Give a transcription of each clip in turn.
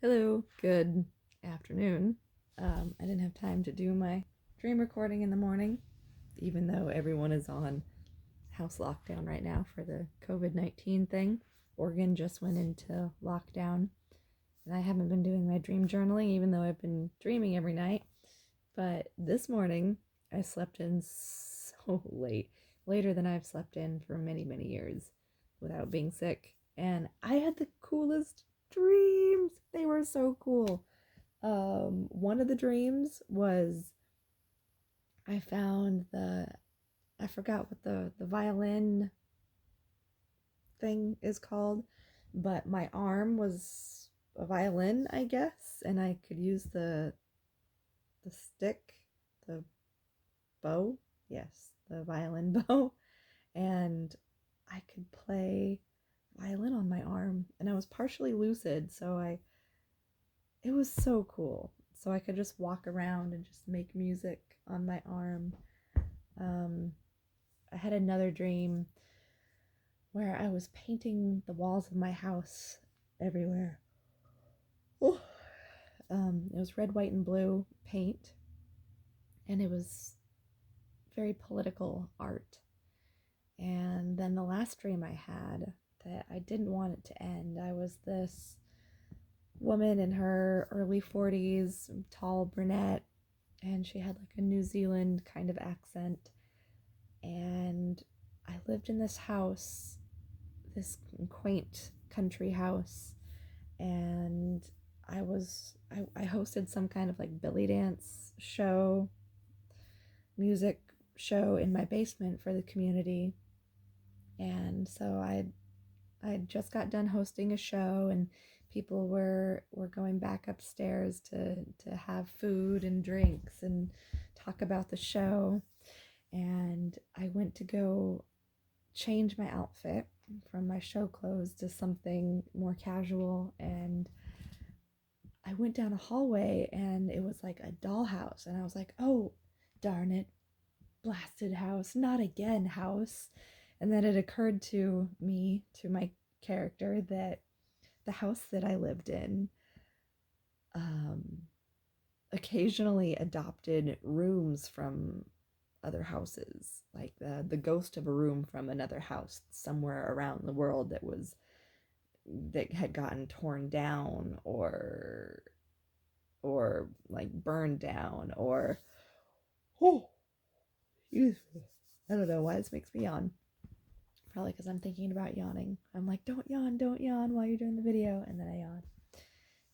Hello, good afternoon. I didn't have time to do my dream recording in the morning, even though everyone is on house lockdown right now for the COVID-19 thing. Oregon just went into lockdown, and I haven't been doing my dream journaling, even though I've been dreaming every night. But this morning, I slept in so late, later than I've slept in for many, many years without being sick. And I had the coolest dreams. They were so cool. One of the dreams was I found I forgot what the violin thing is called, but my arm was a violin, I guess, and I could use the stick, the bow, yes, the violin bow, and I could play violin on my arm, and I was partially lucid, so it was so cool. So I could just walk around and just make music on my arm. Um, I had another dream where I was painting the walls of my house everywhere. Oh. It was red, white, and blue paint, and it was very political art. And then the last dream I had that I didn't want it to end, I was this woman in her early 40s, tall brunette, and she had like a New Zealand kind of accent. And I lived in this house, this quaint country house, and I hosted some kind of like belly dance show, music show in my basement for the community. And so I just got done hosting a show, and people were going back upstairs to have food and drinks and talk about the show. And I went to go change my outfit from my show clothes to something more casual, and I went down a hallway and it was like a dollhouse, and I was like, oh darn it, blasted house, not again, house. And then it occurred to me, to my character, that the house that I lived in um, occasionally adopted rooms from other houses, like the ghost of a room from another house somewhere around the world that had gotten torn down or like burned down or oh, I don't know why this makes me yawn. Probably because I'm thinking about yawning. I'm like, don't yawn while you're doing the video, and then I yawn.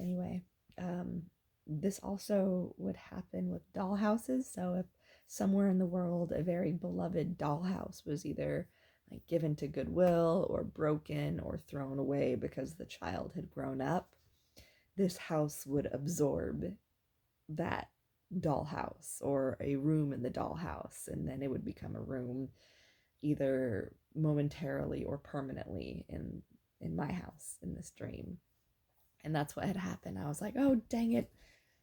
Anyway, this also would happen with dollhouses. So if somewhere in the world a very beloved dollhouse was either like given to Goodwill or broken or thrown away because the child had grown up, this house would absorb that dollhouse or a room in the dollhouse, and then it would become a room either momentarily or permanently in my house in this dream. And that's what had happened. I was like, oh dang it,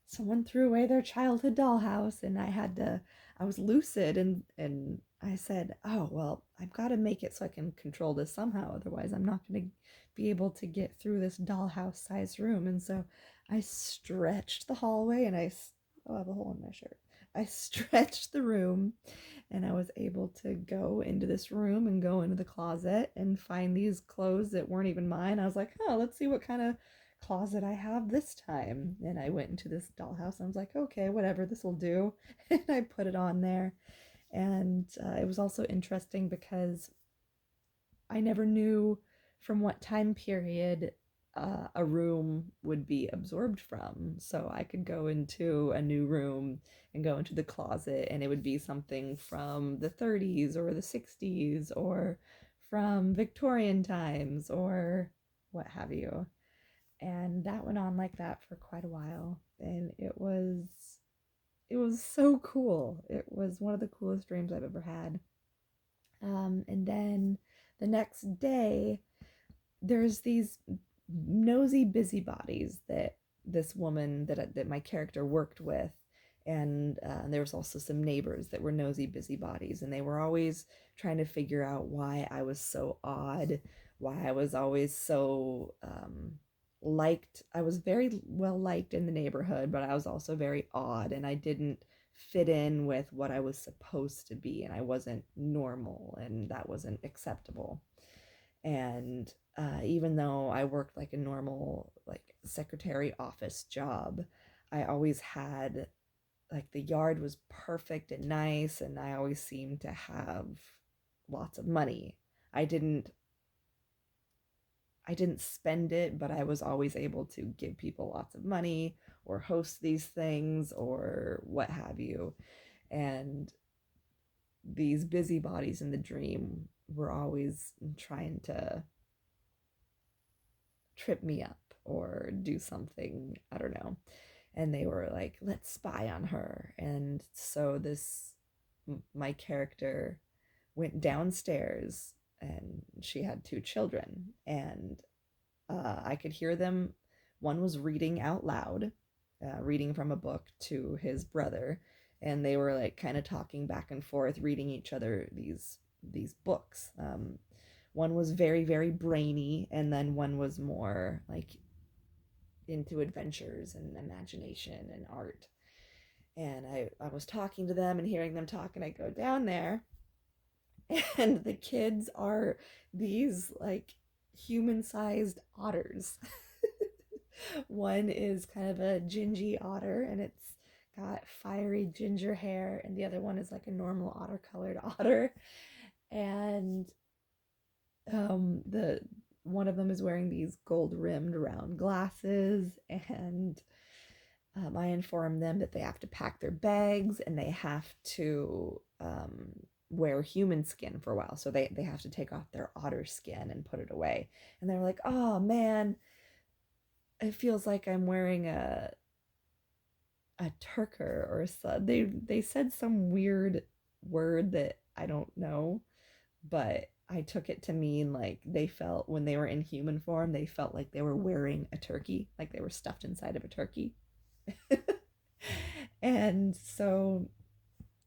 someone threw away their childhood dollhouse, and I was lucid, and I said, oh well, I've got to make it so I can control this somehow, otherwise I'm not going to be able to get through this dollhouse sized room. And so I stretched the hallway, and I have a hole in my shirt. I stretched the room, and I was able to go into this room and go into the closet and find these clothes that weren't even mine. I was like, oh, let's see what kind of closet I have this time. And I went into this dollhouse, and I was like, okay, whatever, this will do. And I put it on there. And it was also interesting because I never knew from what time period a room would be absorbed from. So I could go into a new room and go into the closet, and it would be something from the 30s or the 60s or from Victorian times or what have you. And that went on like that for quite a while, and it was so cool. It was one of the coolest dreams I've ever had. And then the next day, there's these nosy busybodies that this woman that my character worked with, and there was also some neighbors that were nosy busybodies, and they were always trying to figure out why I was so odd, why I was always so I was very well liked in the neighborhood, but I was also very odd, and I didn't fit in with what I was supposed to be, and I wasn't normal, and that wasn't acceptable. And even though I worked like a normal like secretary office job, I always had like the yard was perfect and nice, and I always seemed to have lots of money. I didn't I didn't spend it, but I was always able to give people lots of money or host these things or what have you. And these busybodies in the dream were always trying to trip me up or do something, I don't know. And they were like, let's spy on her. And so my character went downstairs, and she had two children, and I could hear them. One was reading out loud, reading from a book to his brother, and they were like kind of talking back and forth, reading each other these books. One was very very brainy, and then one was more like into adventures and imagination and art. And I was talking to them and hearing them talk, and I go down there, and the kids are these like human-sized otters. One is kind of a gingy otter, and it's got fiery ginger hair, and the other one is like a normal otter colored otter. And the one of them is wearing these gold rimmed round glasses, and I inform them that they have to pack their bags, and they have to wear human skin for a while. So they have to take off their otter skin and put it away. And they're like, oh man, it feels like I'm wearing a turker or so. They said some weird word that I don't know, but I took it to mean like they felt when they were in human form, they felt like they were wearing a turkey, like they were stuffed inside of a turkey. And so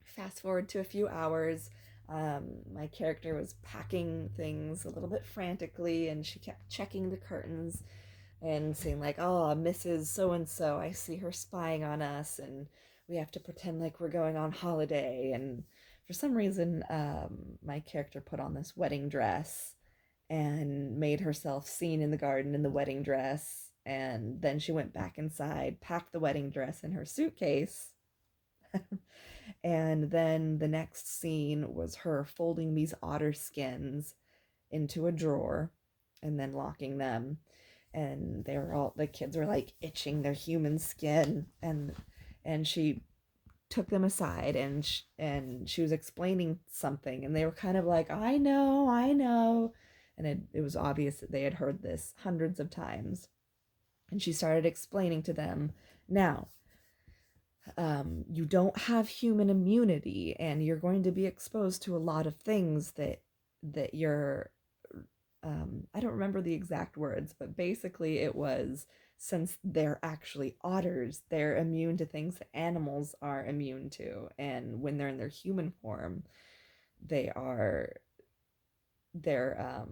fast forward to a few hours, my character was packing things a little bit frantically, and she kept checking the curtains and saying like, oh, Mrs. So and so, I see her spying on us, and we have to pretend like we're going on holiday. And for some reason, my character put on this wedding dress and made herself seen in the garden in the wedding dress. And then she went back inside, packed the wedding dress in her suitcase. And then the next scene was her folding these otter skins into a drawer and then locking them. And the kids were like itching their human skin, and she took them aside, and she was explaining something, and they were kind of like, I know. And it was obvious that they had heard this hundreds of times. And she started explaining to them, now, you don't have human immunity, and you're going to be exposed to a lot of things that you're I don't remember the exact words, but basically it was, since they're actually otters, they're immune to things that animals are immune to, and when they're in their human form, they are they're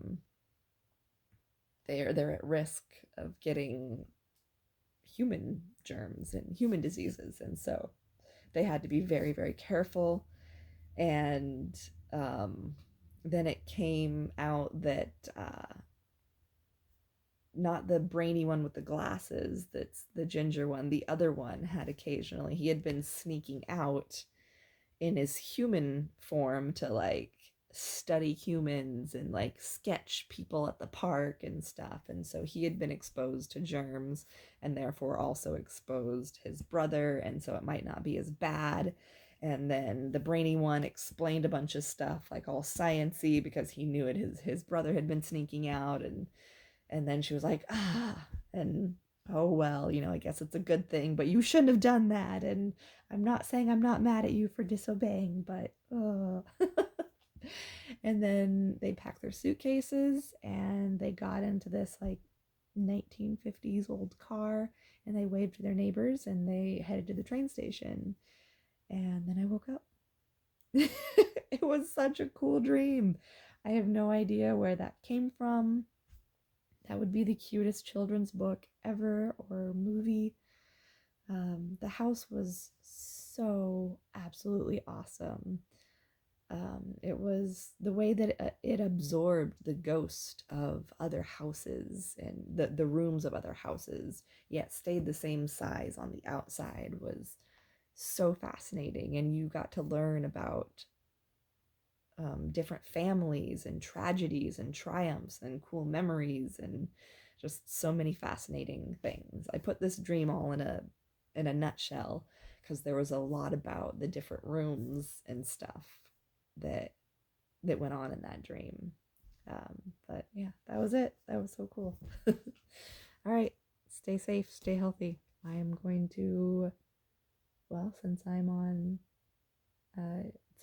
they're at risk of getting human germs and human diseases, and so they had to be very very careful. And then it came out that not the brainy one with the glasses, that's the ginger one, the other one had occasionally, he had been sneaking out in his human form to like study humans and like sketch people at the park and stuff. And so he had been exposed to germs, and therefore also exposed his brother, and so it might not be as bad. And then the brainy one explained a bunch of stuff like all sciency, because he knew it, his brother had been sneaking out. And then she was like, and oh well, I guess it's a good thing, but you shouldn't have done that. And I'm not saying I'm not mad at you for disobeying, but and then they packed their suitcases, and they got into this like 1950s old car, and they waved to their neighbors, and they headed to the train station. And then I woke up. It was such a cool dream. I have no idea where that came from. that would be the cutest children's book ever or movie. The house was so absolutely awesome. It was the way that it absorbed the ghost of other houses and the rooms of other houses, yet stayed the same size on the outside, was so fascinating. And you got to learn about different families and tragedies and triumphs and cool memories and just so many fascinating things. I put this dream all in a nutshell because there was a lot about the different rooms and stuff that went on in that dream. But yeah, that was it. That was so cool. All right, stay safe, stay healthy. I am going to, well, since I'm on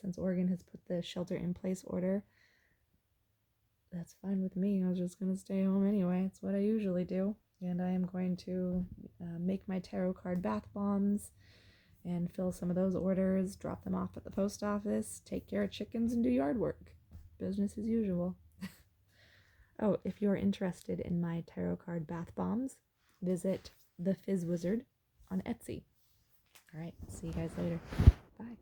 since Oregon has put the shelter in place order, that's fine with me. I was just going to stay home anyway. It's what I usually do. And I am going to make my tarot card bath bombs and fill some of those orders, drop them off at the post office, take care of chickens, and do yard work. Business as usual. Oh, if you're interested in my tarot card bath bombs, visit The Fizz Wizard on Etsy. All right, see you guys later. Bye.